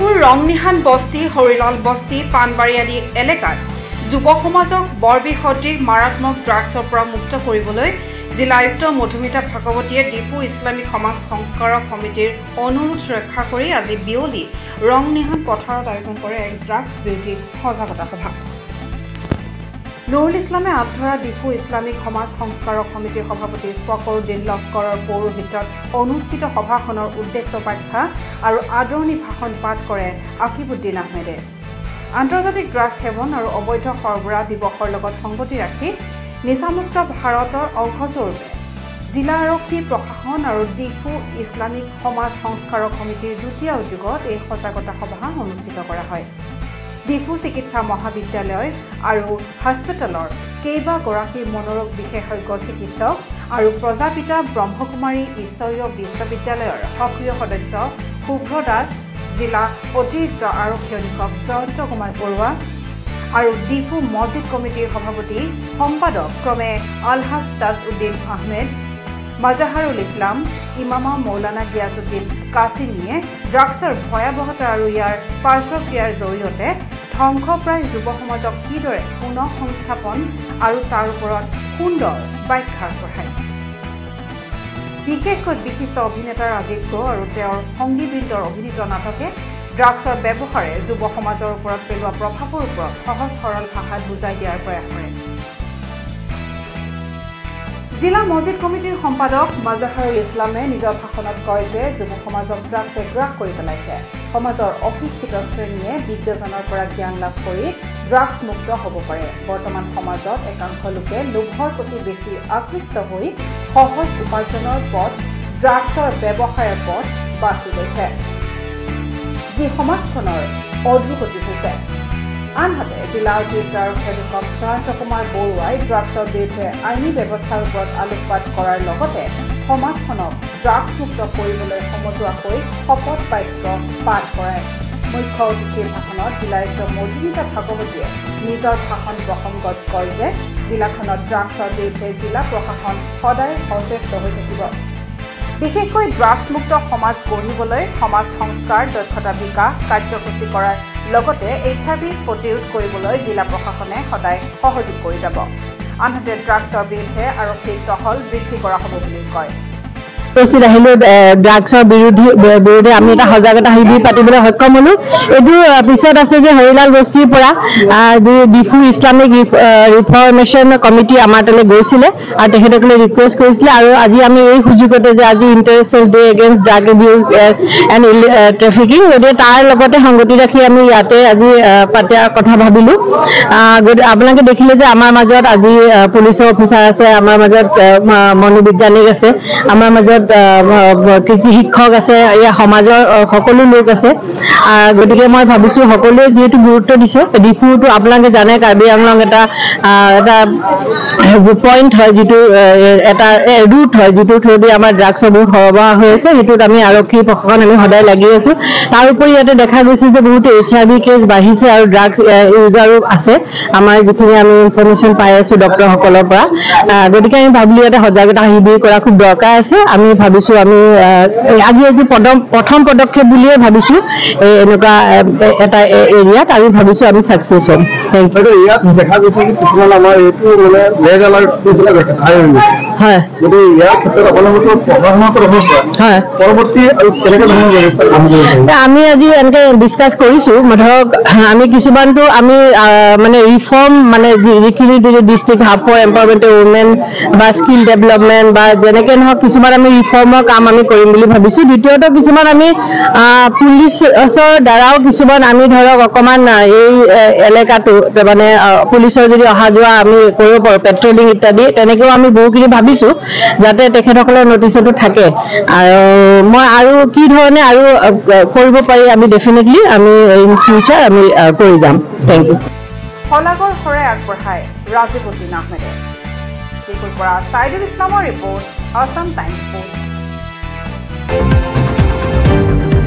ডিফুৰ ৰংনিহান বস্তি হৰিলাল বস্তি পানবাৰী আদি এলেকাত যুৱ সমাজক বৰবিসদৃশ মাৰাত্মক ড্ৰাগছৰ পৰা মুক্ত কৰিবলৈ জিলা আয়ুক্ত মধুমিতা ভাগৱতীয়ে ডিফু ইছলামিক সমাজ সংস্কাৰক সমিতিৰ অনুৰোধ ৰক্ষা কৰি আজি বিয়লি ৰংনিহান পথাৰত আয়োজন কৰে এক ড্ৰাগছ বিৰোধী সজাগতা সভা। নুৰুল ইছলামে আধৰা ডিফু ইছলামিক সমাজ সংস্কাৰক সমিতিৰ সভাপতি ফকৰুদ্দিন লস্কৰৰ পৌৰোহিত্যত অনুষ্ঠিত সভাখনৰ উদ্দেশ্য ব্যাখ্যা আৰু আদৰণি ভাষণ পাঠ কৰে আকিবুদ্দিন আহমেদে। আন্তৰ্জাতিক ড্ৰাগছ সেৱন আৰু অবৈধ সৰবৰাহ দিৱসৰ লগত সংগতি ৰাখি নিচামুক্ত ভাৰতৰ অংশস্বৰূপে জিলা আৰক্ষী প্ৰশাসন আৰু ডিফু ইছলামিক সমাজ সংস্কাৰক সমিতিৰ যুটীয়া উদ্যোগত এই সজাগতা সভা অনুষ্ঠিত কৰা হয়। ডিফু চিকিৎসা মহাবিদ্যালয় আৰু হস্পিটেলৰ কেইবাগৰাকী মনোৰোগ বিশেষজ্ঞ চিকিৎসক আৰু প্ৰজাপিতা ব্ৰহ্মকুমাৰী ঈশ্বৰীয় বিশ্ববিদ্যালয়ৰ সক্ৰিয় সদস্য শুভ্ৰ দাস, জিলা অতিৰিক্ত আৰক্ষী অধীক্ষক জয়ন্ত কুমাৰ বৰুৱা আৰু ডিফু মছজিদ কমিটিৰ সভাপতি সম্পাদক ক্ৰমে আলহাজ তাজউদ্দিন আহমেদ, মজাহাৰুল ইছলাম, ইমামা মৌলানা গিয়াছুদ্দিন কাছিমিয়ে ড্ৰাগছৰ ভয়াৱহতা আৰু ইয়াৰ পাৰ্শ্বক্ৰিয়াৰ জৰিয়তে ধ্বংসপ্ৰায় যুৱ সমাজক কিদৰে পুনঃ সংস্থাপন আৰু তাৰ ওপৰত সুন্দৰ ব্যাখ্যা আগবঢ়ায়। বিশেষকৈ বিশিষ্ট অভিনেতা ৰাজীৱ গৌ আৰু তেওঁৰ সংগীবৃন্দৰ অভিনীত নাটকে ড্ৰাগছৰ ব্যৱহাৰে যুৱ সমাজৰ ওপৰত পেলোৱা প্ৰভাৱৰ ওপৰত সহজ সৰল ভাষাত বুজাই দিয়াৰ প্ৰয়াস কৰে। জিলা মছজিদ কমিটিৰ সম্পাদক মজাহাৰুল ইছলামে নিজৰ ভাষণত কয় যে যুৱ সমাজক ড্ৰাগছে গ্ৰাস কৰি পেলাইছে। সমাজৰ অশিক্ষিত শ্ৰেণীয়ে বিজ্ঞজনৰ পৰা জ্ঞান লাভ কৰি ড্ৰাগছ মুক্ত হ'ব পাৰে। বৰ্তমান সমাজত একাংশ লোকে লোভৰ প্ৰতি বেছি আকৃষ্ট হৈ সহজ উপাৰ্জনৰ পথ ড্ৰাগছৰ ব্যৱসায়ৰ পথ বাছি লৈছে, যি সমাজখনৰ অধোগতি হৈছে। আনহাতে জিলা অতিৰিক্ত আৰক্ষী অধীক্ষক জয়ন্ত কুমাৰ বৰুৱাই ড্ৰাগছৰ বিৰুদ্ধে আইনী ব্যৱস্থাৰ ওপৰত আলোকপাত কৰাৰ লগতে সমাজখনক ড্ৰাগছমুক্ত কৰিবলৈ সমজুৱাকৈ শপত বাক্য পাঠ কৰায়। মুখ্য অতিথিৰ ভাষণত জিলা আয়ুক্ত মধুমিতা ভাগৱতীয়ে নিজৰ ভাষণ প্ৰসংগত কয় যে জিলাখনত ড্ৰাগছৰ বিৰুদ্ধে জিলা প্ৰশাসন সদায় সচেষ্ট হৈ থাকিব। বিশেষকৈ ড্ৰাগছমুক্ত সমাজ গঢ়িবলৈ সমাজ সংস্কাৰ, দক্ষতা বিকাশ কাৰ্যসূচী কৰাৰ লগতে HIV প্ৰতিৰোধ কৰিবলৈ জিলা প্ৰশাসনে সদায় সহযোগ কৰি যাব। আনহাতে ড্ৰাগছৰ বিৰুদ্ধে আৰক্ষীৰ টহল বৃদ্ধি কৰা হ'ব বুলি কয়। আহিলো ড্ৰাগছৰ বিৰুদ্ধে আমি এটা সজাগতা শিবিৰ পাতিবলৈ সক্ষম হলো। এইটো পিছত আছে যে হৰিলাল বস্তিৰ পৰা ডিফু ইছলামিক ৰিফৰ্মেশ্যন কমিটি আমাৰ তালৈ গৈছিলে আৰু তেখেতসকলে ৰিকুৱেষ্ট কৰিছিলে। আৰু আজি আমি এই সুযোগতে যে আজি international day against drug abuse and trafficking, গতিকে তাৰ লগতে সংগতি ৰাখি আমি ইয়াতে আজি পাতাৰ কথা ভাবিলো। আপোনালোকে দেখিলে যে আমাৰ মাজত আজি পুলিচৰ অফিচাৰ আছে, আমাৰ মাজত মনোবিজ্ঞানিক আছে, আমাৰ মাজত কৃষি শিক্ষক আছে, ইয়াৰ সমাজৰ সকলো লোক আছে। গতিকে মই ভাবিছো সকলোৱে যিহেতু গুৰুত্ব দিছে, ডিফুটো আপোনালোকে জানে কাৰ্বি আংলং এটা পইণ্ট হয়, যিটো এটা ৰুট হয়, যিটো থ্ৰুদি আমাৰ ড্ৰাগছৰ বহুত সৰবৰাহ হৈ আছে। সেইটোত আমি আৰক্ষী প্ৰশাসন আমি সদায় লাগি আছো। তাৰ উপৰি ইয়াতে দেখা গৈছে যে বহুতো HIV কেছ বাঢ়িছে আৰু ড্ৰাগছ ইউজাৰো আছে, আমাৰ যিখিনি আমি ইনফৰমেশ্যন পাই আছো ডক্তৰসকলৰ পৰা। গতিকে আমি ভাবিলো ইয়াতে সজাগতা শিবিৰ কৰা খুব দৰকাৰ আছে। আমি ভাবিছো আমি আজি প্ৰথম পদক্ষেপ বুলিয়ে ভাবিছো এনেকুৱা এটা এৰিয়াত আমি ভাবিছো আমি চাকচেছ হ'ম। Thank you. ইয়াত দেখা গৈছে যে কিছুমান আমাৰ এইটো মানে লেগ এলাৰ্ট হয়, গতিকে ইয়াৰ ক্ষেত্ৰত আপোনালোকৰ প্ৰশাসনৰ হয় পৰৱৰ্তী আৰু কেনেকে ধৰণৰ ব্যৱস্থা আমি আজি এনেকে ডিছকাছ কৰিছো। ধৰক আমি কিছুমানটো আমি মানে ৰিফৰ্ম মানে যিখিনি district hub for empowerment women বা স্কিল ডেভেলপমেণ্ট বা যেনেকে নহওক কিছুমান আমি ৰিফৰ্মৰ কাম আমি কৰিম বুলি ভাবিছো। দ্বিতীয়তে কিছুমান আমি পুলিচৰ দ্বাৰাও কিছুমান আমি ধৰক অকণমান এই এলেকাটো মানে পুলিচৰ যদি অহা যোৱা আমি কৰিব পাৰোঁ, পেট্ৰলিং ইত্যাদি, তেনেকৈও আমি বহুখিনি ভাবিছো যাতে তেখেতসকলৰ নটিচতো থাকে। আৰু মই আৰু কি ধৰণে আৰু কৰিব পাৰি আমি ডেফিনেটলি আমি ইন ফিউচাৰ আমি কৰি যাম। Thank you. শলাগৰ শৰাই আগবঢ়ায় ৰাজীবুদ্দিন আহমেদে। ডিফুৰ পৰা ছাইদুল ইছলামৰ ৰিপৰ্ট, আছাম টাইমছ পোষ্ট।